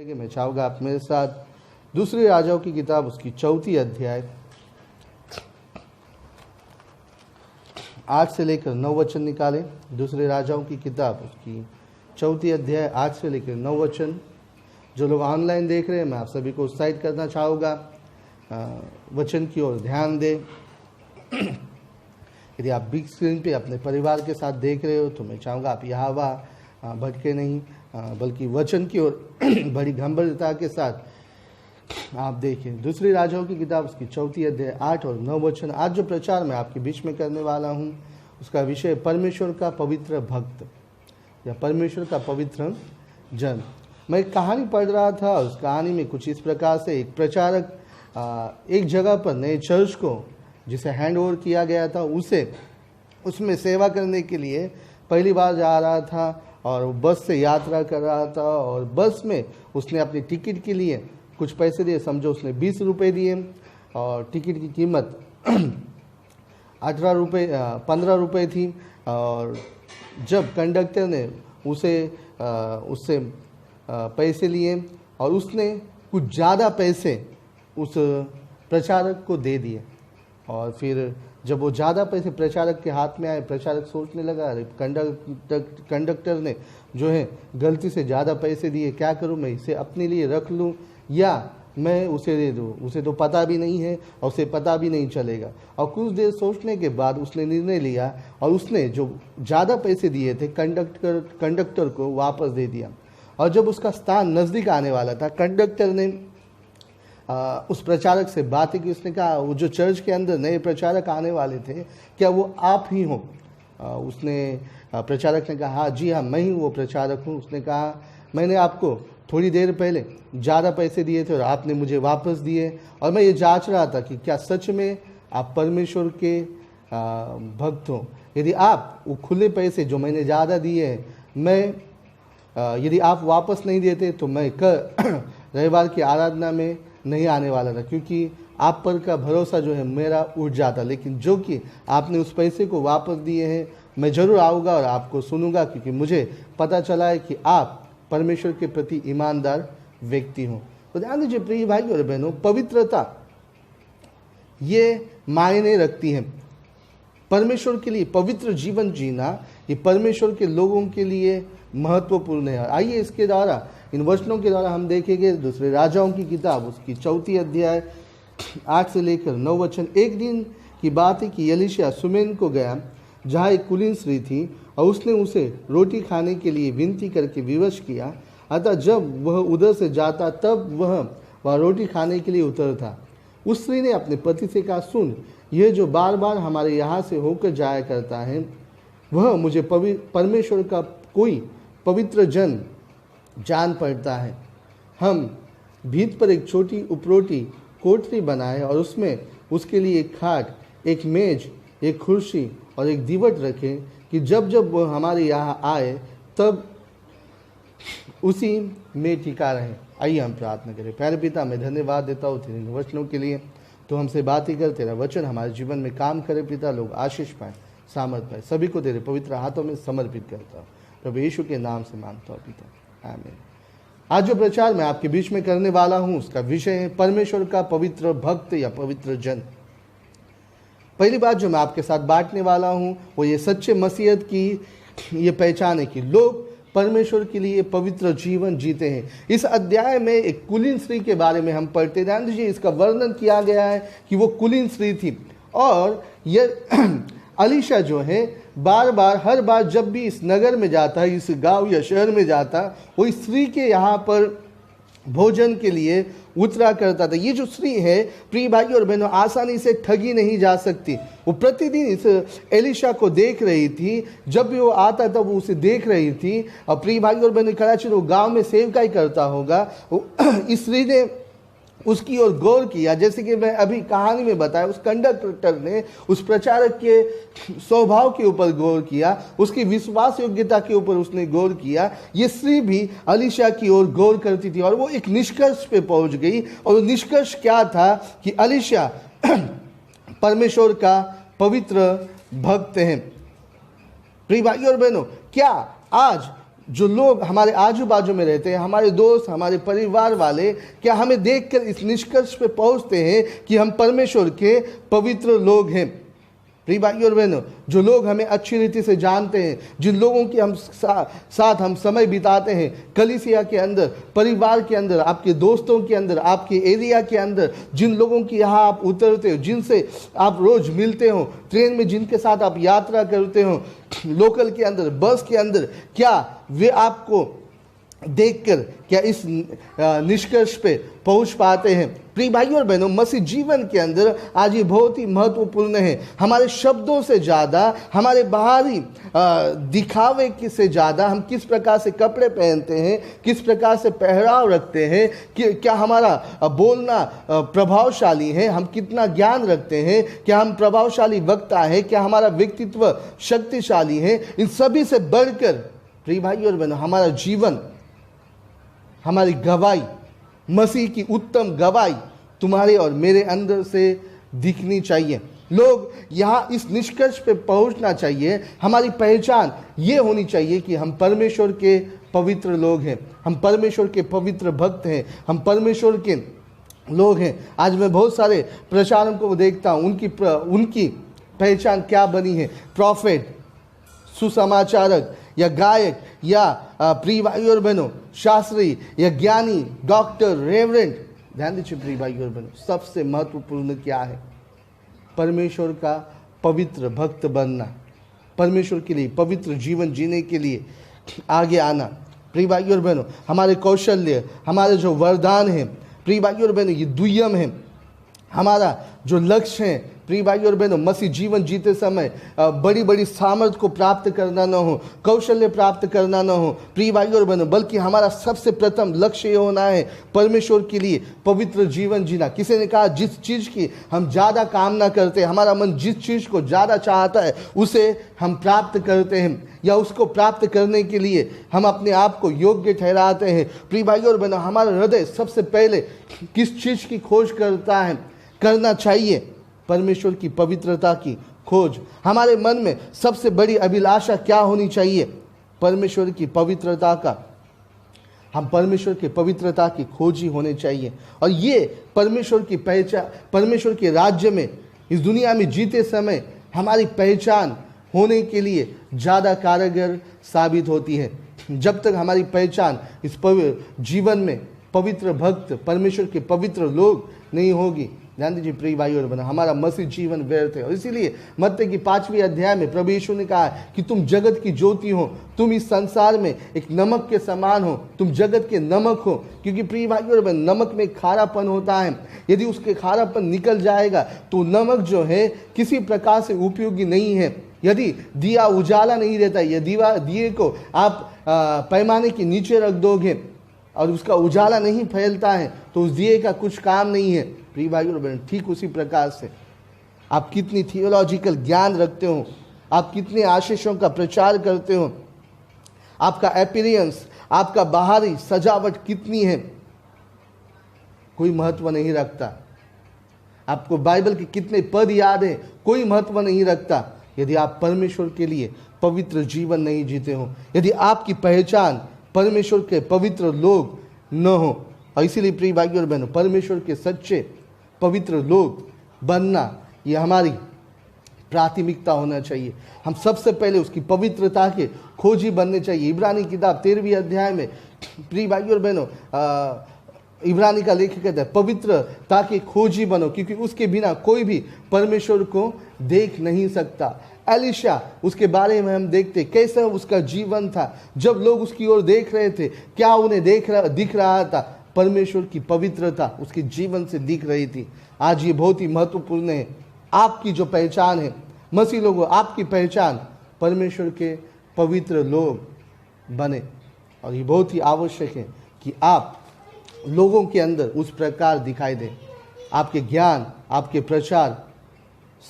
मैं चाहूँगा आप मेरे साथ दूसरे राजाओं की किताब उसकी 4 अध्याय 8 से लेकर 9 वचन निकालें। दूसरे राजाओं की किताब उसकी 4 अध्याय 8 से लेकर 9 वचन। जो लोग ऑनलाइन देख रहे हैं, मैं आप सभी को उत्साहित करना चाहूँगा वचन की ओर ध्यान दें। यदि आप बिग स्क्रीन पे अपने परिवार के साथ देख रहे हो तो मैं चाहूँगा आप यहाँ वहाँ भटके नहीं, बल्कि वचन की ओर बड़ी गंभीरता के साथ आप देखें। दूसरी राजाओं की किताब उसकी 4 अध्याय 8 और 9 वचन। आज जो प्रचार मैं आपके बीच में करने वाला हूँ उसका विषय परमेश्वर का पवित्र भक्त या परमेश्वर का पवित्र जन। मैं एक कहानी पढ़ रहा था, उस कहानी में कुछ इस प्रकार से एक प्रचारक एक जगह पर नए चर्च को जिसे हैंड ओवर किया गया था उसमें सेवा करने के लिए पहली बार जा रहा था और बस से यात्रा कर रहा था। और बस में उसने अपनी टिकट के लिए कुछ पैसे दिए, समझो उसने 20 रुपये दिए और टिकट की कीमत 15 रुपये थी। और जब कंडक्टर ने उससे पैसे लिए और उसने कुछ ज़्यादा पैसे उस प्रचारक को दे दिए। और फिर जब वो ज़्यादा पैसे प्रचारक के हाथ में आए, प्रचारक सोचने लगा अरे कंडक्टर ने जो है गलती से ज़्यादा पैसे दिए, क्या करूं, मैं इसे अपने लिए रख लूं या मैं उसे दे दूं, उसे तो पता भी नहीं है और उसे पता भी नहीं चलेगा। और कुछ देर सोचने के बाद उसने निर्णय लिया और उसने जो ज़्यादा पैसे दिए थे कंडक्टर को वापस दे दिया। और जब उसका स्थान नज़दीक आने वाला था, कंडक्टर ने उस प्रचारक से बात की। उसने कहा वो जो चर्च के अंदर नए प्रचारक आने वाले थे, क्या वो आप ही हो? प्रचारक ने कहा हाँ जी हाँ, मैं ही वो प्रचारक हूँ। उसने कहा मैंने आपको थोड़ी देर पहले ज़्यादा पैसे दिए थे और आपने मुझे वापस दिए, और मैं ये जांच रहा था कि क्या सच में आप परमेश्वर के भक्त हो। यदि आप वो खुले पैसे जो मैंने ज़्यादा दिए हैं, यदि आप वापस नहीं देते तो मैं रविवार की आराधना में नहीं आने वाला था, क्योंकि आप पर का भरोसा जो है मेरा उठ जाता। लेकिन जो कि आपने उस पैसे को वापस दिए हैं, मैं ज़रूर आऊँगा और आपको सुनूंगा, क्योंकि मुझे पता चला है कि आप परमेश्वर के प्रति ईमानदार व्यक्ति हो। तो ध्यान दीजिए प्रिय भाई और बहनों, पवित्रता ये मायने रखती है। परमेश्वर के लिए पवित्र जीवन जीना ये परमेश्वर के लोगों के लिए महत्वपूर्ण है। आइए इसके द्वारा, इन वचनों के द्वारा हम देखेंगे दूसरे राजाओं की किताब उसकी 4 अध्याय 8 से लेकर 9 वचन। एक दिन की बात है कि एलीशा सुमेन को गया जहाँ एक कुलीन स्त्री थी और उसने उसे रोटी खाने के लिए विनती करके विवश किया। अतः जब वह उधर से जाता तब वह रोटी खाने के लिए उतरता। उस स्त्री ने अपने पति से कहा, सुन, यह जो बार बार हमारे यहाँ से होकर जाया करता है वह मुझे परमेश्वर का कोई पवित्र जन जान पड़ता है। हम भीत पर एक छोटी उपरोटी कोठरी बनाए और उसमें उसके लिए एक खाट, एक मेज, एक कुर्सी और एक दीवट रखें कि जब जब वह हमारे यहाँ आए तब उसी में टिका रहे। आइए हम प्रार्थना करें। प्यारे पिता, मैं धन्यवाद देता हूँ तेरे वचनों के लिए। तो हमसे बात ही कर, तेरा वचन हमारे जीवन में काम करे पिता, लोग आशीष पाए, सामर्थ पाए। सभी को तेरे पवित्र हाथों में समर्पित करता हूँ, प्रभु यीशु के नाम से मांगता हूँ पिता, आमीन। आज जो प्रचार मैं आपके बीच में करने वाला हूँ उसका विषय है परमेश्वर का पवित्र भक्त या पवित्र जन। पहली बात जो मैं आपके साथ बांटने वाला हूँ वो ये सच्चे मसीहत की ये पहचान है कि लोग परमेश्वर के लिए पवित्र जीवन जीते हैं। इस अध्याय में एक कुलीन स्त्री के बारे में हम पढ़ते, ध्यान दीजिए इसका वर्णन किया गया है कि वो कुलीन स्त्री थी। और ये एलीशा जो है बार बार हर बार जब भी इस नगर में जाता है, इस गांव या शहर में जाता, वो इस स्त्री के यहाँ पर भोजन के लिए उतरा करता था। ये जो स्त्री है प्रिय भाई और बहनों, आसानी से ठगी नहीं जा सकती। वो प्रतिदिन इस एलीशा को देख रही थी, जब भी वो आता तब वो उसे देख रही थी। और प्रिय भाई और बहनों, खड़ा वो गाँव में सेवकाई करता होगा। इस स्त्री ने उसकी ओर गौर किया, जैसे कि मैं अभी कहानी में बताया, उस कंडक्टर ने उस प्रचारक के स्वभाव के ऊपर गौर किया, उसकी विश्वास योग्यता के ऊपर उसने गौर किया। ये स्त्री भी एलीशा की ओर गौर करती थी और वो एक निष्कर्ष पे पहुंच गई। और वो निष्कर्ष क्या था कि एलीशा परमेश्वर का पवित्र भक्त है। प्रिय भाई और बहनों, क्या आज जो लोग हमारे आजू बाजू में रहते हैं, हमारे दोस्त, हमारे परिवार वाले, क्या हमें देखकर इस निष्कर्ष पे पहुंचते हैं कि हम परमेश्वर के पवित्र लोग हैं? प्रिय भाइयों और बहनों, जो लोग हमें अच्छी रीति से जानते हैं, जिन लोगों के साथ हम समय बिताते हैं, कलीसिया के अंदर, परिवार के अंदर, आपके दोस्तों के अंदर, आपके एरिया के अंदर, जिन लोगों की यहाँ आप उतरते हो, जिनसे आप रोज मिलते हो, ट्रेन में जिनके साथ आप यात्रा करते हो, लोकल के अंदर, बस के अंदर, क्या वे आपको देखकर क्या इस निष्कर्ष पे पहुंच पाते हैं? प्रिय भाइयों और बहनों, मसीह जीवन के अंदर आज ये बहुत ही महत्वपूर्ण है। हमारे शब्दों से ज़्यादा, हमारे बाहरी दिखावे से ज़्यादा हम किस प्रकार से कपड़े पहनते हैं, किस प्रकार से पहराव रखते हैं, कि क्या हमारा बोलना प्रभावशाली है, हम कितना ज्ञान रखते हैं, क्या हम प्रभावशाली वक्ता है, क्या हमारा व्यक्तित्व शक्तिशाली है, इन सभी से बढ़कर प्रिय भाइयों और बहनों, हमारा जीवन, हमारी गवाही, मसीह की उत्तम गवाही तुम्हारे और मेरे अंदर से दिखनी चाहिए। लोग यहाँ इस निष्कर्ष पे पहुँचना चाहिए, हमारी पहचान ये होनी चाहिए कि हम परमेश्वर के पवित्र लोग हैं, हम परमेश्वर के पवित्र भक्त हैं, हम परमेश्वर के लोग हैं। आज मैं बहुत सारे प्रचारकों को देखता हूँ, उनकी पहचान क्या बनी है? प्रॉफिट, सुसमाचारक या गायक या प्रिय भाइयों और बहनों शास्त्री या ज्ञानी, डॉक्टर, रेवरेंड। ध्यान दीजिए प्रिय भाइयों और बहनों, सबसे महत्वपूर्ण क्या है? परमेश्वर का पवित्र भक्त बनना, परमेश्वर के लिए पवित्र जीवन जीने के लिए आगे आना। प्रिय भाइयों और बहनों, हमारे कौशल्य, हमारे जो वरदान हैं, प्रिय भाइयों और बहनों, ये दुय्यम है। हमारा जो लक्ष्य है प्रिय भाइयों और बहनों, मसीह जीवन जीते समय बड़ी बड़ी सामर्थ को प्राप्त करना न हो, कौशल्य प्राप्त करना न हो प्रिय भाइयों और बहनों, बल्कि हमारा सबसे प्रथम लक्ष्य ये होना है परमेश्वर के लिए पवित्र जीवन जीना। किसी ने कहा, जिस चीज़ की हम ज़्यादा कामना करते हैं, हमारा मन जिस चीज़ को ज़्यादा चाहता है उसे हम प्राप्त करते हैं, या उसको प्राप्त करने के लिए हम अपने आप को योग्य ठहराते हैं। प्रिय भाइयों और बहनों, हमारा हृदय सबसे पहले किस चीज़ की खोज करना चाहिए? परमेश्वर की पवित्रता की खोज। हमारे मन में सबसे बड़ी अभिलाषा क्या होनी चाहिए? परमेश्वर की पवित्रता का, हम परमेश्वर के पवित्रता की खोजी होने चाहिए। और ये परमेश्वर की पहचान, परमेश्वर के राज्य में, इस दुनिया में जीते समय हमारी पहचान होने के लिए ज़्यादा कारगर साबित होती है। जब तक हमारी पहचान इस जीवन में पवित्र भक्त, परमेश्वर के पवित्र लोग नहीं होगी, ध्यान दीजिए प्रिय भाई और बहनों, हमारा मसीह जीवन व्यर्थ है। और इसीलिए मत्ती की 5वीं अध्याय में प्रभु यीशु ने कहा कि तुम जगत की ज्योति हो, तुम इस संसार में एक नमक के समान हो, तुम जगत के नमक हो। क्योंकि प्रिय भाई और बहन, नमक में खारापन होता है, यदि उसके खारापन निकल जाएगा तो नमक जो है किसी प्रकार से उपयोगी नहीं है। यदि दिया उजाला नहीं देता, या दिए को आप पैमाने के नीचे रख दोगे और उसका उजाला नहीं फैलता है तो उस दिए का कुछ काम नहीं है। प्रिय भाइयों और बहन, ठीक उसी प्रकार से आप कितनी थियोलॉजिकल ज्ञान रखते हो, आप कितने आशीषों का प्रचार करते हो, आपका अपीयरेंस, आपका बाहरी सजावट कितनी है, कोई महत्व नहीं रखता। आपको बाइबल के कितने पद याद है, कोई महत्व नहीं रखता यदि आप परमेश्वर के लिए पवित्र जीवन नहीं जीते हो, यदि आपकी पहचान परमेश्वर के पवित्र लोग न हो। और इसीलिए प्रिय भाइयों और बहनों, परमेश्वर के सच्चे पवित्र लोग बनना ये हमारी प्राथमिकता होना चाहिए। हम सबसे पहले उसकी पवित्रता के खोजी बनने चाहिए। इब्रानी किताब 13वीं अध्याय में प्रिय भाइयों और बहनों, इब्रानी का लेखक कहता है पवित्रता के खोजी बनो, क्योंकि उसके बिना कोई भी परमेश्वर को देख नहीं सकता। एलिशा, उसके बारे में हम देखते कैसा उसका जीवन था। जब लोग उसकी ओर देख रहे थे, क्या उन्हें दिख रहा था? परमेश्वर की पवित्रता उसके जीवन से दिख रही थी। आज ये बहुत ही महत्वपूर्ण है। आपकी जो पहचान है, मसीह लोगों, आपकी पहचान परमेश्वर के पवित्र लोग बने। और ये बहुत ही आवश्यक है कि आप लोगों के अंदर उस प्रकार दिखाई दें। आपके ज्ञान, आपके प्रचार,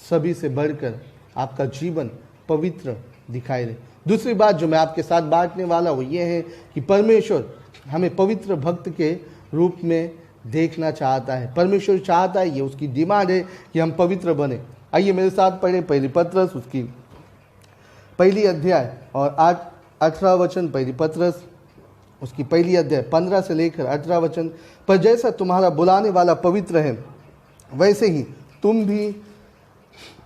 सभी से बढ़कर आपका जीवन पवित्र दिखाई दे। दूसरी बात जो मैं आपके साथ बांटने वाला वो ये है कि परमेश्वर हमें पवित्र भक्त के रूप में देखना चाहता है। परमेश्वर चाहता है, ये उसकी डिमांड है कि हम पवित्र बने। आइए मेरे साथ पढ़े पहली पत्रस उसकी 1 अध्याय और 18 वचन, पहली पत्रस उसकी पहली अध्याय 15 से लेकर 18 वचन। पर जैसा तुम्हारा बुलाने वाला पवित्र है, वैसे ही तुम भी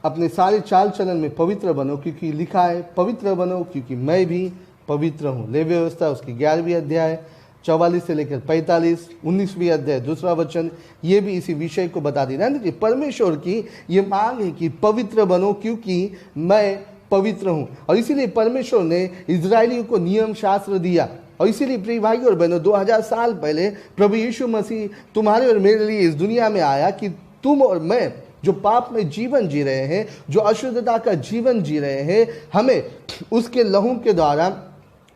अपने सारे चाल चलन में पवित्र बनो, क्योंकि लिखा है, पवित्र बनो क्योंकि मैं भी पवित्र हूँ। लेवी व्यवस्था उसकी 11वीं अध्याय 44 से लेकर 45, 19वीं अध्याय 2 वचन, ये भी इसी विषय को बता दी। यानी परमेश्वर की ये मांग है कि पवित्र बनो क्योंकि मैं पवित्र हूँ। और इसीलिए परमेश्वर ने इजरायलियों को नियम शास्त्र दिया। और इसीलिए प्रिय भाई और बहनों, 2000 साल पहले प्रभु यीशु मसीह तुम्हारे और मेरे लिए इस दुनिया में आया कि तुम और मैं जो पाप में जीवन जी रहे हैं, जो अशुद्धता का जीवन जी रहे हैं, हमें उसके लहू के द्वारा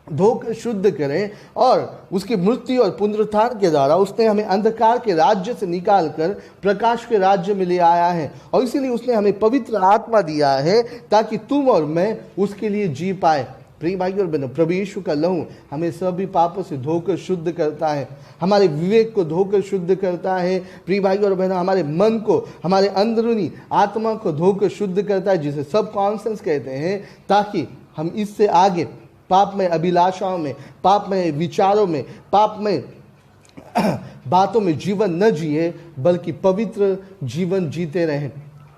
धोकर शुद्ध करें। और उसकी मृत्यु और पुनरुत्थान के द्वारा उसने हमें अंधकार के राज्य से निकालकर प्रकाश के राज्य में ले आया है। और इसीलिए उसने हमें पवित्र आत्मा दिया है ताकि तुम और मैं उसके लिए जी पाए। प्रिय भाई और बहनों, प्रभु यीशु का लहू हमें सभी पापों से धोकर शुद्ध करता है, हमारे विवेक को धोकर शुद्ध करता है। प्रिय भाई और बहनों, हमारे मन को, हमारे अंदरूनी आत्मा को धोकर शुद्ध करता है, जिसे सब कॉन्सेंस कहते हैं, ताकि हम इससे आगे पाप में अभिलाषाओं में, पाप में विचारों में, पाप में बातों में जीवन न जिए, बल्कि पवित्र जीवन जीते रहें।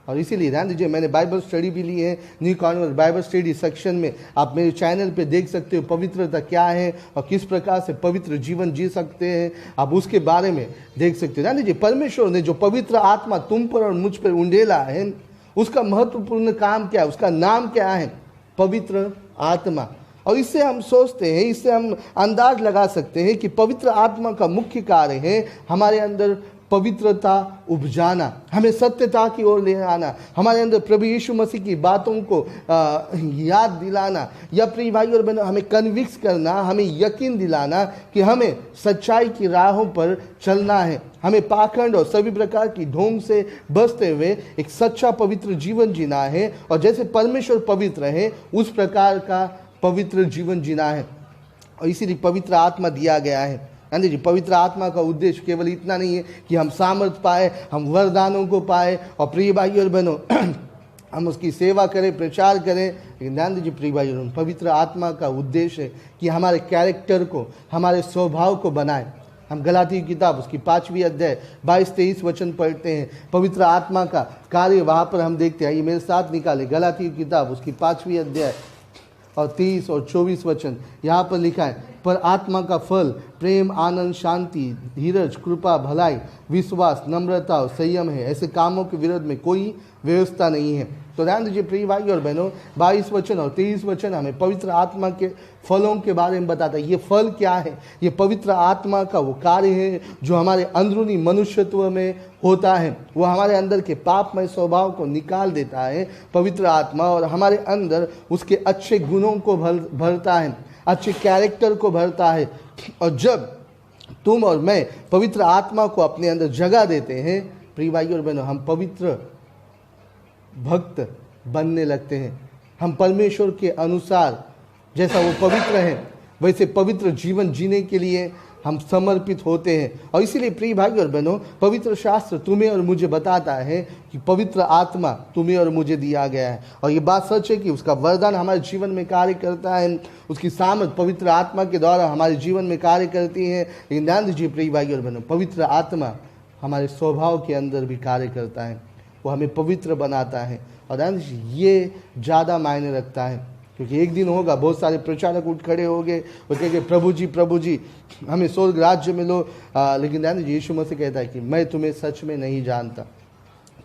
और इसीलिए ध्यान दीजिए, मैंने बाइबल स्टडी भी ली है। New convent Bible study section में आप मेरे चैनल पे देख सकते हो पवित्रता क्या है और किस प्रकार से पवित्र जीवन जी सकते हैं, आप उसके बारे में देख सकते हो। ध्यान दीजिए, परमेश्वर ने जो पवित्र आत्मा तुम पर और मुझ पर उंडेला है, उसका महत्वपूर्ण काम क्या है, उसका नाम क्या है? पवित्र आत्मा। और इससे हम सोचते हैं, इससे हम अंदाज लगा सकते हैं कि पवित्र आत्मा का मुख्य कार्य है हमारे अंदर पवित्रता उपजाना, हमें सत्यता की ओर ले आना, हमारे अंदर प्रभु यीशु मसीह की बातों को याद दिलाना, या प्रिय भाई और बहनों, हमें कन्विक्स करना, हमें यकीन दिलाना कि हमें सच्चाई की राहों पर चलना है, हमें पाखंड और सभी प्रकार की ढोंग से बचते हुए एक सच्चा पवित्र जीवन जीना है। और जैसे परमेश्वर पवित्र है, उस प्रकार का पवित्र जीवन जीना है। और इसीलिए पवित्र आत्मा दिया गया है। यानी जी, पवित्र आत्मा का उद्देश्य केवल इतना नहीं है कि हम सामर्थ पाए, हम वरदानों को पाए और प्रिय भाई और बहनों हम उसकी सेवा करें, प्रचार करें। लेकिन ध्यान दीजिए प्रिय भाई और बहनों, पवित्र आत्मा का उद्देश्य है कि हमारे कैरेक्टर को, हमारे स्वभाव को बनाए। हम गलाती की किताब उसकी 5वीं अध्याय 22-23 वचन पढ़ते हैं। पवित्र आत्मा का कार्य वहाँ पर हम देखते हैं। ये मेरे साथ निकाले, गलाती की किताब उसकी 5वीं अध्याय और 23 और 24 वचन। यहाँ पर लिखा है, पर आत्मा का फल प्रेम, आनंद, शांति, धीरज, कृपा, भलाई, विश्वास, नम्रता और संयम है। ऐसे कामों के विरोध में कोई व्यवस्था नहीं है। तो ध्यान दीजिए प्रिय भाई और बहनों, 22 वचन और 23 वचन हमें पवित्र आत्मा के फलों के बारे में बताता है। ये फल क्या है? ये पवित्र आत्मा का वो कार्य है जो हमारे अंदरूनी मनुष्यत्व में होता है। वो हमारे अंदर के पापमय स्वभाव को निकाल देता है पवित्र आत्मा, और हमारे अंदर उसके अच्छे गुणों को भरता है, अच्छे कैरेक्टर को भरता है। और जब तुम और मैं पवित्र आत्मा को अपने अंदर जगह देते हैं, प्रिय भाई और बहनों, हम पवित्र भक्त बनने लगते हैं। हम परमेश्वर के अनुसार, जैसा वो पवित्र है, वैसे पवित्र जीवन जीने के लिए हम समर्पित होते हैं। और इसीलिए प्रिय भाई और बहनों, पवित्र शास्त्र तुम्हें और मुझे बताता है कि पवित्र आत्मा तुम्हें और मुझे दिया गया है। और ये बात सच है कि उसका वरदान हमारे जीवन में कार्य करता है, उसकी सामर्थ पवित्र आत्मा के द्वारा हमारे जीवन में कार्य करती है। लेकिन ध्यान दीजिए प्रिय भाई और बहनों, पवित्र आत्मा हमारे स्वभाव के अंदर भी कार्य करता है, वो हमें पवित्र बनाता है। और ध्यान दीजिए, ये ज़्यादा मायने रखता है, क्योंकि एक दिन होगा, बहुत सारे प्रचारक उठ खड़े होंगे और कहेंगे, प्रभु जी हमें स्वर्ग राज्य में लो। लेकिन ध्यान दीजिए, यीशु मसीह कहता है कि मैं तुम्हें सच में नहीं जानता,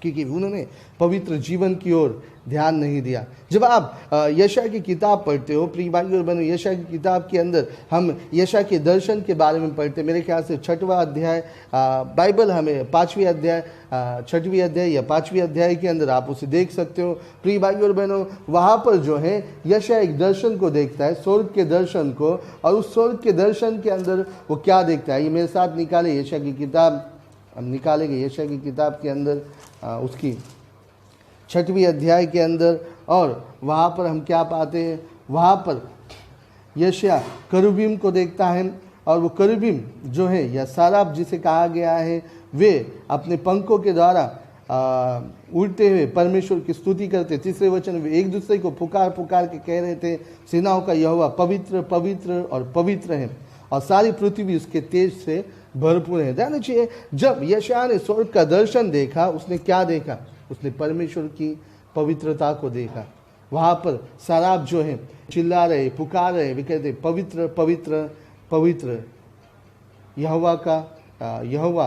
क्योंकि उन्होंने पवित्र जीवन की ओर ध्यान नहीं दिया। जब आप यशायाह की किताब पढ़ते हो प्रिय भाई और बहनों, यशायाह की किताब के अंदर हम यशायाह के दर्शन के बारे में पढ़ते हैं। मेरे ख्याल से 6वां अध्याय, बाइबल हमें 5वीं अध्याय, 6वीं अध्याय या 5वीं अध्याय के अंदर आप उसे देख सकते हो। प्रिय भाई और बहनों, वहाँ पर जो है यशायाह एक दर्शन को देखता है, स्वर्ग के दर्शन को, और उस स्वर्ग के दर्शन के अंदर वो क्या देखता है, ये मेरे साथ निकाले यशायाह की किताब, हम निकालेंगे यशायाह की किताब के अंदर उसकी 6वीं अध्याय के अंदर। और वहाँ पर हम क्या पाते हैं, वहाँ पर यशायाह करूबीम को देखता है, और वो करूबीम जो है या सराफ जिसे कहा गया है, वे अपने पंखों के द्वारा उड़ते हुए परमेश्वर की स्तुति करते। तीसरे वचन में एक दूसरे को पुकार पुकार के कह रहे थे, सेनाओं का यहोवा पवित्र पवित्र और पवित्र है, और सारी पृथ्वी उसके तेज से भरपूर है। ध्यान रखिए, जब यशायाह ने स्वर्ग का दर्शन देखा, उसने क्या देखा? उसने परमेश्वर की पवित्रता को देखा। वहाँ पर सराब जो है चिल्ला रहे, पुकार रहे, वे कहते पवित्र पवित्र पवित्र यहोवा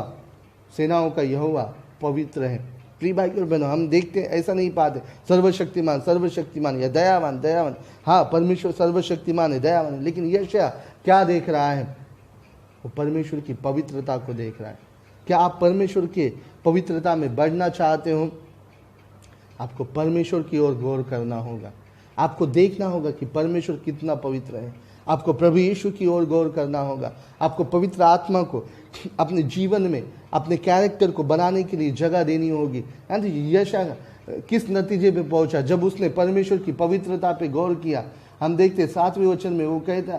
सेनाओं का यहोवा पवित्र है। प्रिय भाई और बहनों, हम देखते हैं, ऐसा नहीं पाते सर्वशक्तिमान सर्वशक्तिमान या दयावान दयावान। हाँ, परमेश्वर सर्वशक्तिमान है, दयावान है, लेकिन यशायाह क्या देख रहा है? वो परमेश्वर की पवित्रता को देख रहा है। क्या आप परमेश्वर के पवित्रता में बढ़ना चाहते हो? आपको परमेश्वर की ओर गौर करना होगा। आपको देखना होगा कि परमेश्वर कितना पवित्र है। आपको प्रभु यीशु की ओर गौर करना होगा। आपको पवित्र आत्मा को अपने जीवन में, अपने कैरेक्टर को बनाने के लिए जगह देनी होगी। यशायाह किस नतीजे पे पहुंचा? जब उसने परमेश्वर की पवित्रता पे गौर किया। हम देखते 7वें वचन में वो कहता,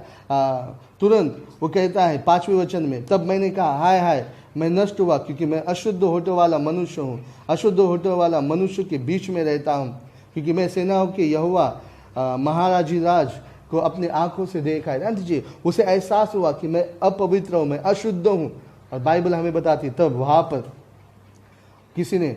तुरंत वो कहता है 5वें वचन में, तब मैंने कहा हाय हाय, मैं नष्ट हुआ, क्योंकि मैं अशुद्ध होठों वाला मनुष्य हूँ, अशुद्ध होठों वाला मनुष्य के बीच में रहता हूँ, क्योंकि मैं सेनाओं के यहोवा महाराजिराज को अपने आंखों से देखा है। ध्यान दीजिए, उसे एहसास हुआ कि मैं अपवित्र हूँ, मैं अशुद्ध हूँ। और बाइबल हमें बताती, तब वहाँ पर किसी ने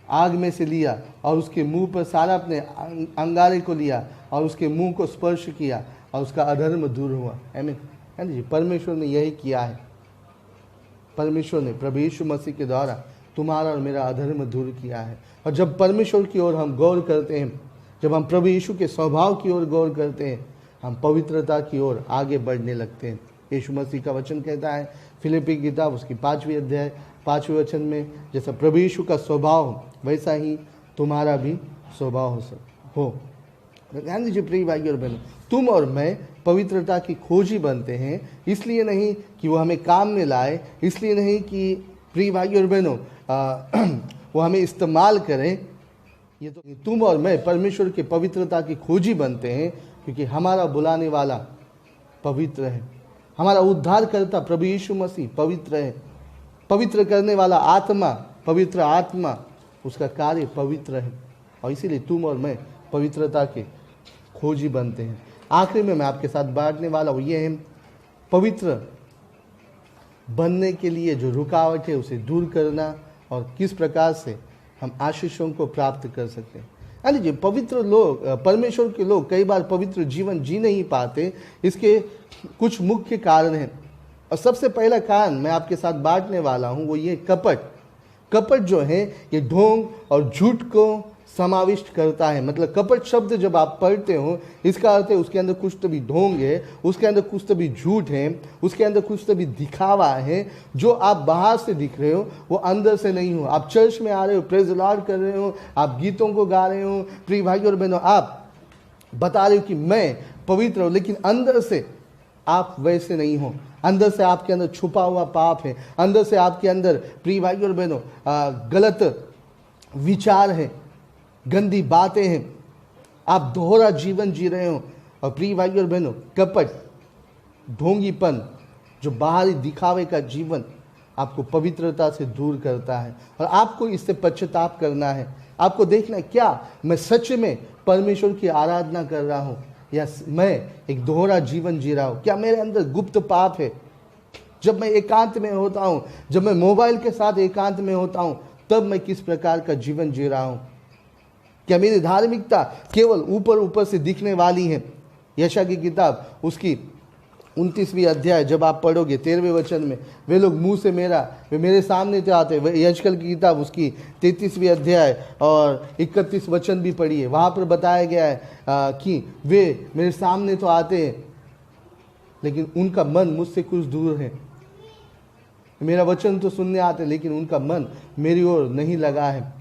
आग में से लिया और उसके मुंह पर सारा अपने अंगारे को लिया और उसके मुंह को स्पर्श किया और उसका अधर्म दूर हुआ। आमीन। परमेश्वर ने यही किया है। परमेश्वर ने प्रभु यीशु मसीह के द्वारा तुम्हारा और मेरा अधर्म दूर किया है। और जब परमेश्वर की ओर हम गौर करते हैं, जब हम प्रभु यीशु के स्वभाव की ओर गौर करते हैं, हम पवित्रता की ओर आगे बढ़ने लगते हैं। यीशु मसीह का वचन कहता है, फिलिप्पी की किताब उसकी 5वीं अध्याय 5वें वचन में, जैसा प्रभु यीशु का स्वभाव हो वैसा ही तुम्हारा भी स्वभाव हो। ध्यान दीजिए प्रिय भाई और बहनों, तुम और मैं पवित्रता की खोजी बनते हैं, इसलिए नहीं कि वो हमें काम में लाए, इसलिए नहीं कि प्रिय भाई और बहनों वो हमें इस्तेमाल करें। ये तो तुम और मैं परमेश्वर के पवित्रता की खोजी बनते हैं, क्योंकि हमारा बुलाने वाला पवित्र है। हमारा उद्धारकर्ता प्रभु यीशु मसीह पवित्र है। पवित्र करने वाला आत्मा, पवित्र आत्मा, उसका कार्य पवित्र है। और इसीलिए तुम और मैं पवित्रता के खोजी बनते हैं। आखिरी में मैं आपके साथ बांटने वाला वो ये है, पवित्र बनने के लिए जो रुकावट है उसे दूर करना और किस प्रकार से हम आशीषों को प्राप्त कर सकते हैं। यानी जी पवित्र लोग, परमेश्वर के लोग कई बार पवित्र जीवन जी नहीं पाते। इसके कुछ मुख्य कारण हैं, और सबसे पहला कारण मैं आपके साथ बांटने वाला हूं, वो ये कपट। कपट जो है ये ढोंग और झूठ को समाविष्ट करता है। मतलब कपट शब्द जब आप पढ़ते हो, इसका अर्थ है उसके अंदर कुछ तो भी ढोंग है, उसके अंदर कुछ तो भी झूठ है, उसके अंदर कुछ तो भी दिखावा है। जो आप बाहर से दिख रहे हो वो अंदर से नहीं हो। आप चर्च में आ रहे हो, प्रेज लॉर्ड कर रहे हो, आप गीतों को गा रहे हो, प्रिय भाई और बहनों आप बता रहे हो कि मैं पवित्र हूं, लेकिन अंदर से आप वैसे नहीं हो। अंदर से आपके अंदर छुपा हुआ पाप है, अंदर से आपके अंदर प्रिय भाई और बहनों गलत विचार है, गंदी बातें हैं, आप दोहरा जीवन जी रहे हो। और प्रिय भाई और बहनों कपट, ढोंगीपन, जो बाहरी दिखावे का जीवन आपको पवित्रता से दूर करता है। और आपको इससे पश्चाताप करना है। आपको देखना है, क्या मैं सच में परमेश्वर की आराधना कर रहा हूँ या मैं एक दोहरा जीवन जी रहा हूँ? क्या मेरे अंदर गुप्त पाप है? जब मैं एकांत में होता हूँ, जब मैं मोबाइल के साथ एकांत में होता हूँ, तब मैं किस प्रकार का जीवन जी रहा हूँ? क्या मेरी धार्मिकता केवल ऊपर ऊपर से दिखने वाली है? यशायाह की किताब उसकी 29वीं अध्याय जब आप पढ़ोगे 13वें वचन में, वे लोग मुंह से वे मेरे सामने तो आते। यशकल की किताब उसकी 33वीं अध्याय और 31 वचन भी पढ़िए, वहाँ पर बताया गया है कि वे मेरे सामने तो आते हैं, लेकिन उनका मन मुझसे कुछ दूर है। मेरा वचन तो सुनने आते, लेकिन उनका मन मेरी ओर नहीं लगा है।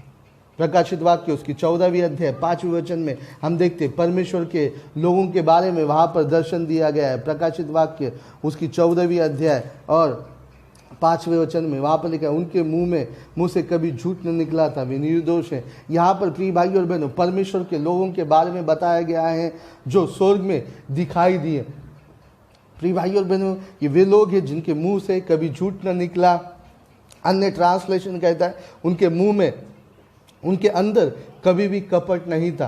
प्रकाशित वाक्य उसकी 14वीं अध्याय 5वें वचन में हम देखते परमेश्वर के लोगों के बारे में वहाँ पर दर्शन दिया गया है। प्रकाशित वाक्य उसकी 14वीं अध्याय और 5वें वचन में वहाँ पर लिखा है, उनके मुंह से कभी झूठ न निकला था, वे निर्दोष हैं। यहाँ पर प्रिय भाई और बहनों परमेश्वर के लोगों के बारे में बताया गया है जो स्वर्ग में दिखाई दिए। प्रिय भाई और बहनों ये वे लोग हैं जिनके मुंह से कभी झूठ न निकला। अन्य ट्रांसलेशन कहता है उनके मुंह में, उनके अंदर कभी भी कपट नहीं था।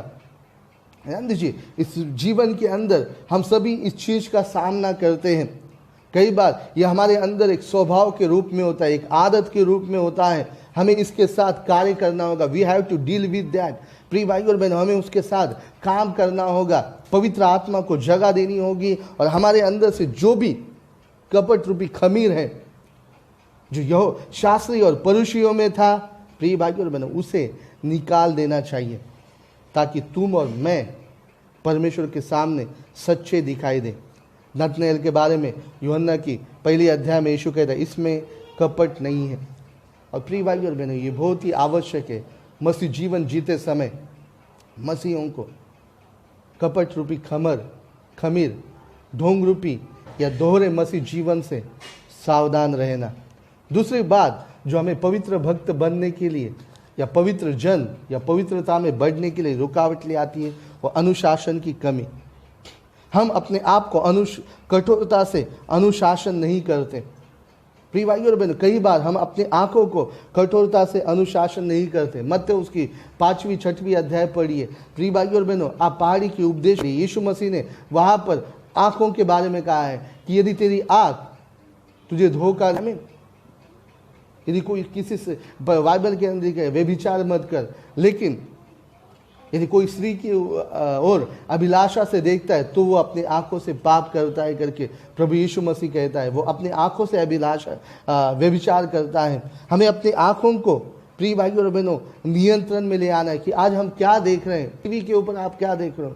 ध्यान दीजिए, इस जीवन के अंदर हम सभी इस चीज का सामना करते हैं। कई बार ये हमारे अंदर एक स्वभाव के रूप में होता है, एक आदत के रूप में होता है। हमें इसके साथ कार्य करना होगा। We have to deal with that. प्रिय भाई और बहनों, हमें उसके साथ काम करना होगा, पवित्र आत्मा को जगह देनी होगी, और हमारे अंदर से जो भी कपट रूपी खमीर है, जो यह शास्त्री और परुषियों में था, प्रिय भाई और बहनों, उसे निकाल देना चाहिए, ताकि तुम और मैं परमेश्वर के सामने सच्चे दिखाई दें। नतनएल के बारे में यूहन्ना की पहली अध्याय में यीशु कहता है इसमें कपट नहीं है। और प्रिय भाई और बहनों, ये बहुत ही आवश्यक है। मसीह जीवन जीते समय मसीहों को कपट रूपी खमीर, ढोंग रूपी या दोहरे मसीह जीवन से सावधान रहना। दूसरी बात जो हमें पवित्र भक्त बनने के लिए या पवित्र जन या पवित्रता में बढ़ने के लिए रुकावट ले आती है, वो अनुशासन की कमी। हम अपने आप को कठोरता से अनुशासन नहीं करते। प्रिय भाई और बहनों, कई बार हम अपने आंखों को कठोरता से अनुशासन नहीं करते। मत्ती उसकी 5वीं 6वीं अध्याय पढ़िए। प्रिय भाई और बहनों, आप पहाड़ी के उपदेश, यीशु मसीह ने वहां पर आंखों के बारे में कहा है कि यदि तेरी आंख तुझे धोखा, यदि कोई किसी से, बाइबल के अंदर व्यभिचार मत कर, लेकिन यदि कोई स्त्री की ओर अभिलाषा से देखता है तो वो अपनी आंखों से पाप करता है करके प्रभु यीशु मसीह कहता है। वो अपनी आंखों से अभिलाषा व्यभिचार करता है। हमें अपनी आंखों को, प्रिय भाई और बहनों, नियंत्रण में ले आना है कि आज हम क्या देख रहे हैं। टीवी के ऊपर आप क्या देख रहे हो?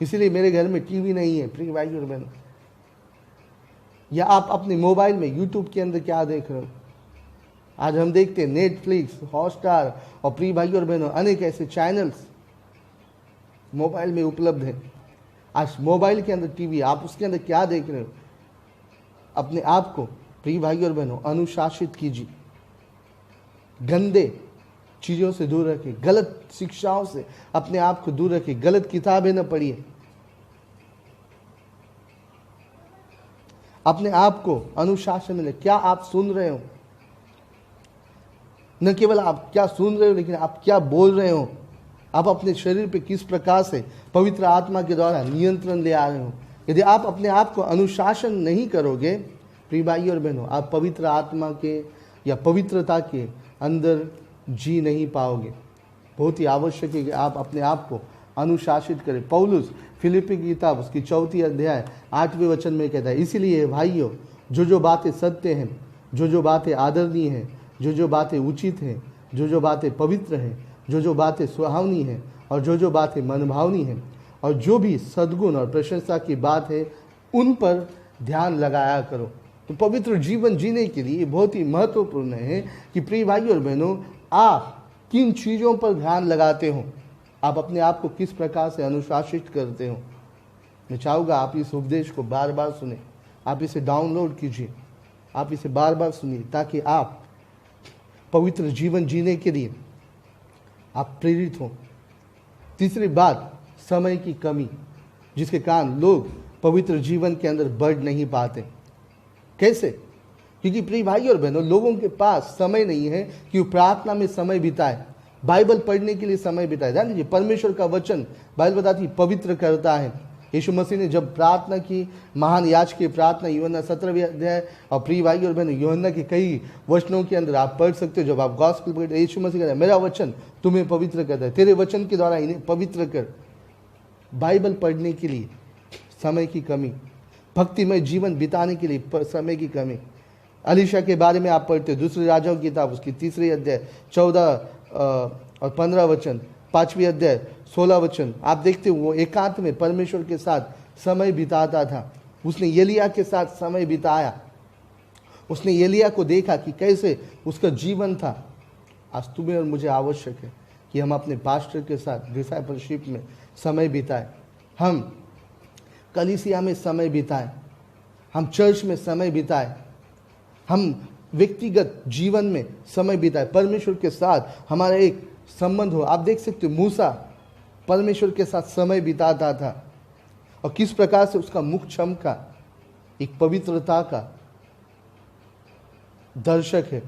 इसीलिए मेरे घर में टीवी नहीं है, प्रिय भाई और बहनों। या आप अपने मोबाइल में यूट्यूब के अंदर क्या देख रहे हो? आज हम देखते हैं नेटफ्लिक्स, हॉटस्टार और प्रिय भाई और बहनों अनेक ऐसे चैनल्स मोबाइल में उपलब्ध है। आज मोबाइल के अंदर टीवी, आप उसके अंदर क्या देख रहे हो? अपने आप को, प्रिय भाई और बहनों, अनुशासित कीजिए। गंदे चीजों से दूर रखिए, गलत शिक्षाओं से अपने आप को दूर रखिए, गलत किताबें न पढ़िए। अपने आप को अनुशासन में, क्या आप सुन रहे हो? न केवल आप क्या सुन रहे हो, लेकिन आप क्या बोल रहे हो। आप अपने शरीर पे किस प्रकार से पवित्र आत्मा के द्वारा नियंत्रण ले आ रहे हो। यदि आप अपने आप को अनुशासन नहीं करोगे, प्रिय भाई और बहनों, आप पवित्र आत्मा के या पवित्रता के अंदर जी नहीं पाओगे। बहुत ही आवश्यक है कि आप अपने आप को अनुशासित करें। पौलुस फिलिप्पी की किताब उसकी 4वीं अध्याय 8वें वचन में कहता है, इसीलिए भाइयों, जो बातें सत्य हैं, जो बातें आदरणीय हैं, जो बातें उचित हैं, जो बातें पवित्र हैं, जो बातें सुहावनी हैं, और जो बातें मनभावनी हैं, और जो भी सद्गुण और प्रशंसा की बात है, उन पर ध्यान लगाया करो। तो पवित्र जीवन जीने के लिए बहुत ही महत्वपूर्ण है कि प्रिय भाई और बहनों, आप किन चीज़ों पर ध्यान लगाते हो, आप अपने आप को किस प्रकार से अनुशासित करते हो। मैं चाहूँगा आप इस उपदेश को बार बार सुने, आप इसे डाउनलोड कीजिए, आप इसे बार बार सुनिए, ताकि आप पवित्र जीवन जीने के लिए आप प्रेरित हो। तीसरी बात, समय की कमी, जिसके कारण लोग पवित्र जीवन के अंदर बढ़ नहीं पाते। कैसे? क्योंकि प्रिय भाई और बहनों, लोगों के पास समय नहीं है कि वो प्रार्थना में समय बिताए, बाइबल पढ़ने के लिए समय बिताए। ध्यान दीजिए, परमेश्वर का वचन बाइबल बताती पवित्र करता है। यीशु मसीह ने जब प्रार्थना की, महान याजक की प्रार्थना, यूहन्ना 17वें अध्याय, और प्रिय भाई और बहनों, यूहन्ना के कई वचनों के अंदर आप पढ़ सकते हो। जब आप गॉस्पेल पढ़ते, यीशु मसीह कहता है, मेरा वचन तुम्हें पवित्र करता है, तेरे वचन के द्वारा इन्हें पवित्र कर। बाइबल पढ़ने के लिए समय की कमी, भक्तिमय जीवन बिताने के लिए समय की कमी। अलीशा के बारे में आप पढ़ते हो, दूसरे राजाओं की किताब उसकी 3री अध्याय 14 और 15 वचन, 5वीं अध्याय 16 वचन, आप देखते हो वो एकांत में परमेश्वर के साथ समय बिताता था। उसने एलिया के साथ समय बिताया, उसने एलिया को देखा कि कैसे उसका जीवन था। आज तुम्हें और मुझे आवश्यक है कि हम अपने पास्टर के साथ डिसाइपलशिप में समय बिताएं, हम कलीसिया में समय बिताएं, हम चर्च में समय बिताएं, हम व्यक्तिगत जीवन में समय बिताएं, परमेश्वर के साथ हमारा एक संबंध हो। आप देख सकते हो मूसा परमेश्वर के साथ समय बिताता था, और किस प्रकार से उसका मुख चमका, एक पवित्रता का दर्शक है।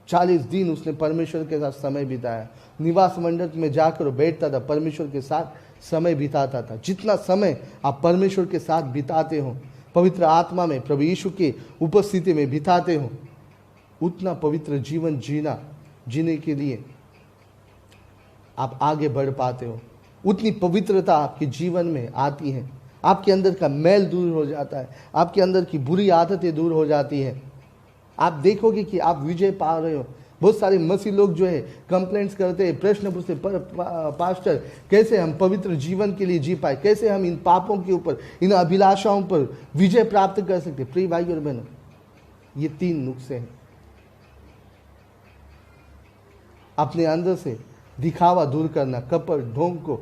40 दिन उसने परमेश्वर के साथ समय बिताया। निवास मंडप में जाकर बैठता था, परमेश्वर के साथ समय बिताता था। जितना समय आप परमेश्वर के साथ बिताते हो, पवित्र आत्मा में प्रभु यीशु की उपस्थिति में बिताते हो, उतना पवित्र जीवन जीने के लिए आप आगे बढ़ पाते हो। उतनी पवित्रता आपके जीवन में आती है, आपके अंदर का मैल दूर हो जाता है, आपके अंदर की बुरी आदतें दूर हो जाती है। आप देखोगे कि आप विजय पा रहे हो। बहुत सारे मसीह लोग जो है कंप्लेंट्स करते हैं, प्रश्न पूछते, पास्टर कैसे हम पवित्र जीवन के लिए जी पाए, कैसे हम इन पापों के ऊपर, इन अभिलाषाओं पर विजय प्राप्त कर सकते। प्रिय भाई और बहनों, ये 3 नुस्खे हैं। अपने अंदर से दिखावा दूर करना, कपट, ढोंग को,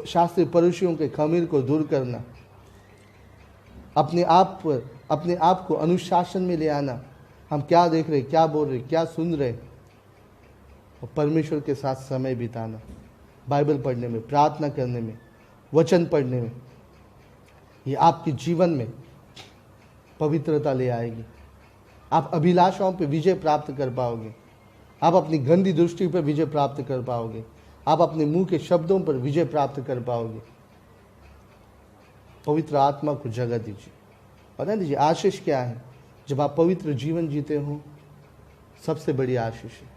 शास्त्रीय परुषियों के खमीर को दूर करना, अपने आप को अनुशासन में ले आना। हम क्या देख रहे, क्या बोल रहे, क्या सुन रहे, और परमेश्वर के साथ समय बिताना, बाइबल पढ़ने में, प्रार्थना करने में, वचन पढ़ने में। ये आपके जीवन में पवित्रता ले आएगी। आप अभिलाषाओं पर विजय प्राप्त कर पाओगे, आप अपनी गंदी दृष्टि पर विजय प्राप्त कर पाओगे, आप अपने मुंह के शब्दों पर विजय प्राप्त कर पाओगे। पवित्र आत्मा को जगह दीजिए। पता दीजिए आशीष क्या है। जब आप पवित्र जीवन जीते हो, सबसे बड़ी आशीष है।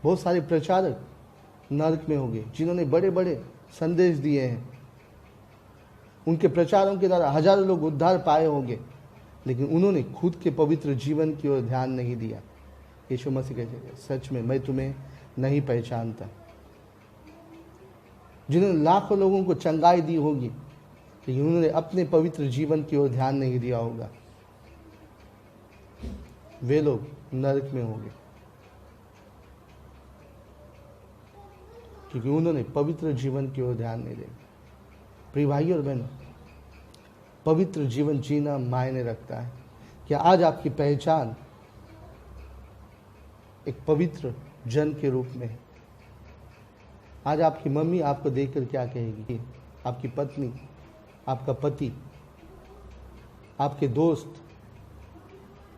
बहुत सारे प्रचारक नरक में होंगे जिन्होंने बड़े बड़े संदेश दिए हैं, उनके प्रचारों के द्वारा हजारों लोग उद्धार पाए होंगे, लेकिन उन्होंने खुद के पवित्र जीवन की ओर ध्यान नहीं दिया। यीशु मसीह कहते हैं, सच में मैं तुम्हें नहीं पहचानता। जिन्होंने लाखों लोगों को चंगाई दी होगी, लेकिन उन्होंने अपने पवित्र जीवन की ओर ध्यान नहीं दिया होगा, वे लोग नरक में होंगे, क्योंकि उन्होंने पवित्र जीवन की ओर ध्यान नहीं दिया। प्रिय भाई और बहनों, पवित्र जीवन जीना मायने रखता है। क्या आज आपकी पहचान एक पवित्र जन के रूप में है? आज आपकी मम्मी आपको देखकर क्या कहेगी? आपकी पत्नी, आपका पति, आपके दोस्त,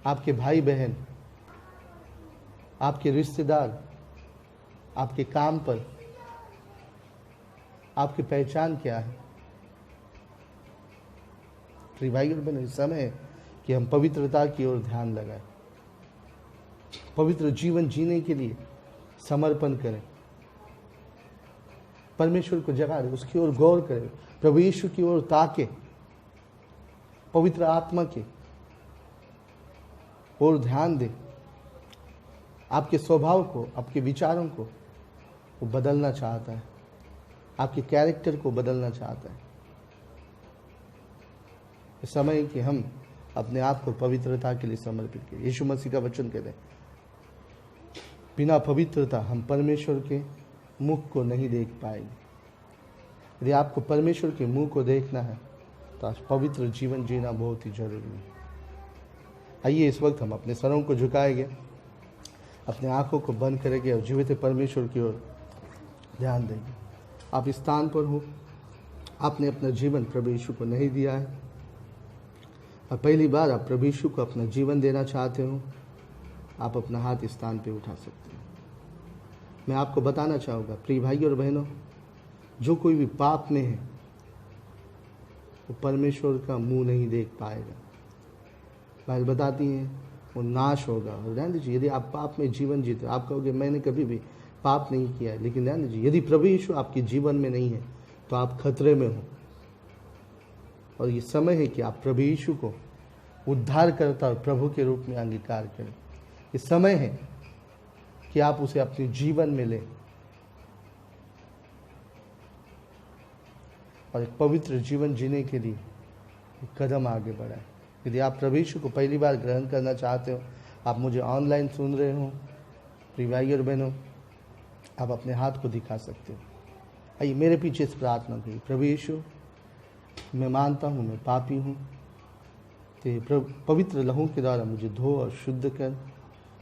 आपके भाई बहन, आपके रिश्तेदार, आपके काम पर आपकी पहचान क्या है? प्रिय भाई और बहनों, समय है कि हम पवित्रता की ओर ध्यान लगाएं, पवित्र जीवन जीने के लिए समर्पण करें, परमेश्वर को जगा दें, उसकी ओर गौर करें, प्रभु यीशु की ओर ताके, पवित्र आत्मा के और ध्यान दें। आपके स्वभाव को, आपके विचारों को वो बदलना चाहता है, आपके कैरेक्टर को बदलना चाहता है। इस समय कि हम अपने आप को पवित्रता के लिए समर्पित करें। यीशु मसीह का वचन कहते हैं, बिना पवित्रता हम परमेश्वर के मुख को नहीं देख पाएंगे। यदि आपको परमेश्वर के मुंह को देखना है तो आज पवित्र जीवन जीना बहुत ही जरूरी है। आइए इस वक्त हम अपने सरों को झुकाएंगे, अपने आंखों को बंद करेंगे और जीवित परमेश्वर की ओर ध्यान देंगे। आप इस स्थान पर हो, आपने अपना जीवन प्रभु यीशु को नहीं दिया है और पहली बार आप प्रभु यीशु को अपना जीवन देना चाहते हो, आप अपना हाथ इस स्थान पे उठा सकते हैं। मैं आपको बताना चाहूँगा प्रिय भाई और बहनों, जो कोई भी पाप में है वो परमेश्वर का मुंह नहीं देख पाएगा। बाइबल बताती है वो नाश होगा। और ध्यान दीजिए, यदि आप पाप में जीवन जीते, आप कहोगे मैंने कभी भी पाप नहीं किया है, लेकिन ध्यान दीजिए, यदि प्रभु यीशु आपके जीवन में नहीं है तो आप खतरे में हो। और ये समय है कि आप प्रभु यीशु को उद्धारकर्ता और प्रभु के रूप में अंगीकार करें। ये समय है कि आप उसे अपने जीवन में लें और एक पवित्र जीवन जीने के लिए एक कदम आगे बढ़ाएं। यदि आप प्रभु यीशु को पहली बार ग्रहण करना चाहते हो, आप मुझे ऑनलाइन सुन रहे हो, प्रिय भाई और बहनों, आप अपने हाथ को दिखा सकते हो। आइए मेरे पीछे इस प्रार्थना करिए। प्रभु यीशु, मैं मानता हूँ मैं पापी हूँ, तेरे पवित्र लहू के द्वारा मुझे धो और शुद्ध कर,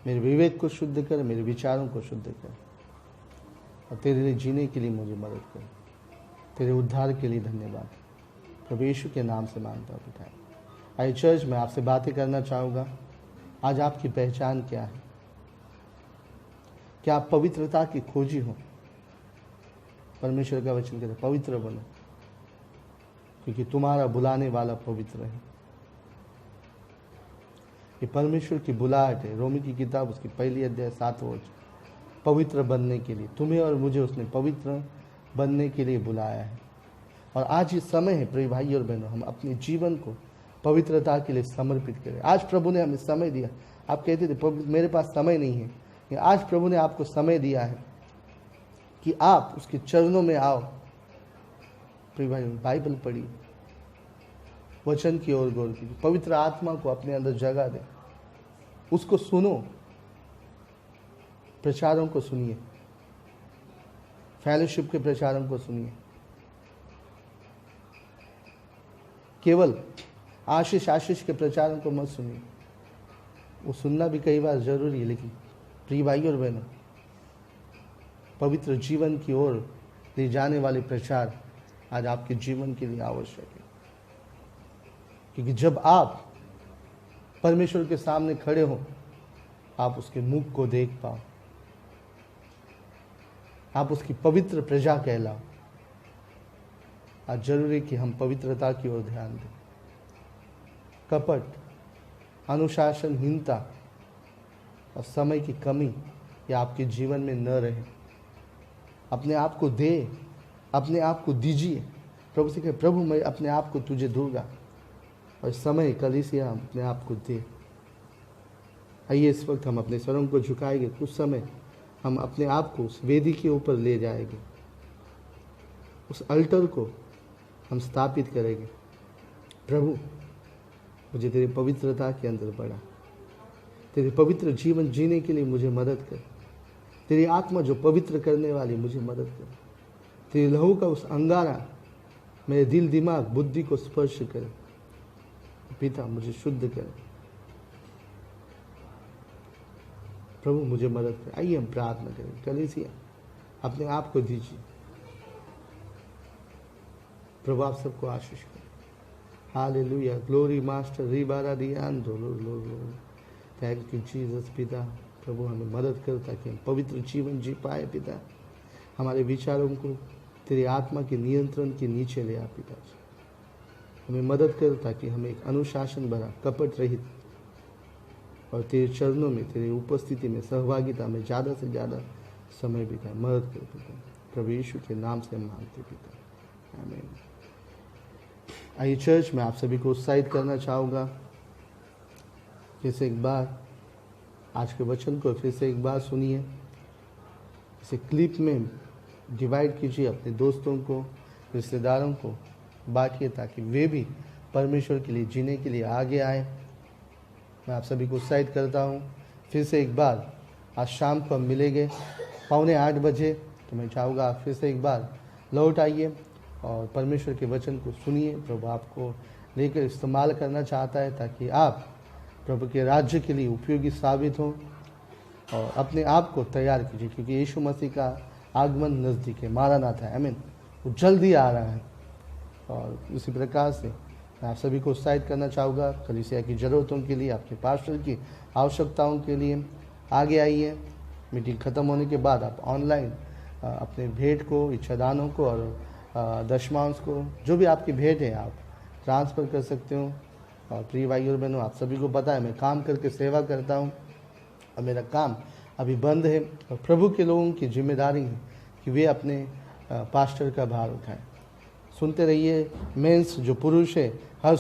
मेरे विवेक को शुद्ध कर, मेरे विचारों को शुद्ध कर और तेरे लिए जीने के लिए मुझे मदद कर। तेरे उद्धार के लिए धन्यवाद। प्रभु यीशु के नाम से मांगता हूँ, पिता। आइए चर्च में आपसे बातें करना चाहूँगा। आज आपकी पहचान क्या है? कि आप पवित्रता की खोजी हो। परमेश्वर का वचन कहता है पवित्र बनो, क्योंकि तुम्हारा बुलाने वाला पवित्र है। ये परमेश्वर की बुलाहट है। रोमी की किताब उसकी पहली अध्याय 7वां वचन, पवित्र बनने के लिए तुम्हें और मुझे उसने पवित्र बनने के लिए बुलाया है। और आज ये समय है प्रिय भाई और बहनों, हम अपने जीवन को पवित्रता के लिए समर्पित करें। आज प्रभु ने हमें समय दिया। आप कहते थे मेरे पास समय नहीं है, लेकिन आज प्रभु ने आपको समय दिया है कि आप उसके चरणों में आओ। प्रिय भाई, बाइबल पढ़िए, वचन की ओर गौर कीजिए, पवित्र आत्मा को अपने अंदर जगह दे, उसको सुनो, प्रचारों को सुनिए, फेलोशिप के प्रचारों को सुनिए। केवल आशीष के प्रचारों को मत सुनिए, वो सुनना भी कई बार जरूरी है, लेकिन प्रिय भाई और बहनों, पवित्र जीवन की ओर ले जाने वाले प्रचार आज आपके जीवन के लिए आवश्यक है। क्योंकि जब आप परमेश्वर के सामने खड़े हो, आप उसके मुख को देख पाओ, आप उसकी पवित्र प्रजा कहलाओ। आज जरूरी कि हम पवित्रता की ओर ध्यान दें। कपट, अनुशासनहीनता और समय की कमी ये आपके जीवन में न रहे। अपने आप को दे, अपने आप को दीजिए। प्रभु से कहे, प्रभु मैं अपने आप को तुझे दूंगा। और समय कलीसिया अपने आप को दे। आइए इस वक्त हम अपने स्वरों को झुकाएंगे। कुछ समय हम अपने आप को उस वेदी के ऊपर ले जाएंगे, उस अल्टर को हम स्थापित करेंगे। प्रभु मुझे तेरी पवित्रता के अंदर बढ़ा, तेरे पवित्र जीवन जीने के लिए मुझे मदद कर। तेरी आत्मा जो पवित्र करने वाली मुझे मदद कर। तेरे लहू का उस अंगारा मेरे दिल, दिमाग, बुद्धि को स्पर्श करे। पिता मुझे शुद्ध कर। प्रभु मुझे मदद कर। आइए हम प्रार्थना करें। कलीसिया अपने आप को दीजिए। प्रभु आप सबको आशीष करें। हालेलुया, ग्लोरी मास्टर रिबारा दियान दो लो। Thank you Jesus. पिता प्रभु हमें मदद कर ताकि हम पवित्र जीवन जी पाए। पिता हमारे विचारों को तेरी आत्मा के नियंत्रण के नीचे ले आ। पिता हमें मदद कर ताकि हमें एक अनुशासन भरा, कपट रहित और तेरे चरणों में, तेरे उपस्थिति में, सहभागिता में ज़्यादा से ज़्यादा समय बिताए। मदद कर पिता, प्रभु यीशु के नाम से मांगते पिता, आमीन। आइए चर्च में आप सभी को उत्साहित करना चाहूँगा। फिर से एक बार आज के वचन को फिर से एक बार सुनिए, इसे क्लिप में डिवाइड कीजिए, अपने दोस्तों को, रिश्तेदारों को बांटिए ताकि वे भी परमेश्वर के लिए जीने के लिए आगे आए। मैं आप सभी को उत्साहित करता हूँ। फिर से एक बार आज शाम को हम मिलेंगे 7:45 बजे। तो मैं चाहूँगा आप फिर से एक बार लौट आइए और परमेश्वर के वचन को सुनिए। प्रभु आपको लेकर इस्तेमाल करना चाहता है ताकि आप प्रभु के राज्य के लिए उपयोगी साबित हों। और अपने आप को तैयार कीजिए, क्योंकि यीशु मसीह का आगमन नज़दीक है। मारानाथा है, आमीन। वो जल्दी आ रहा है। और उसी प्रकार से मैं आप सभी को उत्साहित करना चाहूँगा। कलीसिया की ज़रूरतों के लिए, आपके पास्टर की आवश्यकताओं के लिए आगे आइए। मीटिंग ख़त्म होने के बाद आप ऑनलाइन अपने भेंट को, इच्छादानों को और दशमांश को, जो भी आपकी भेंट है, आप ट्रांसफ़र कर सकते हो। और प्रिय भाई और बहनों, आप सभी को पता है मैं काम करके सेवा करता हूँ और मेरा काम अभी बंद है। और प्रभु के लोगों की जिम्मेदारी है कि वे अपने पास्टर का भार उठाएं। सुनते रहिए। मेंस जो पुरुष है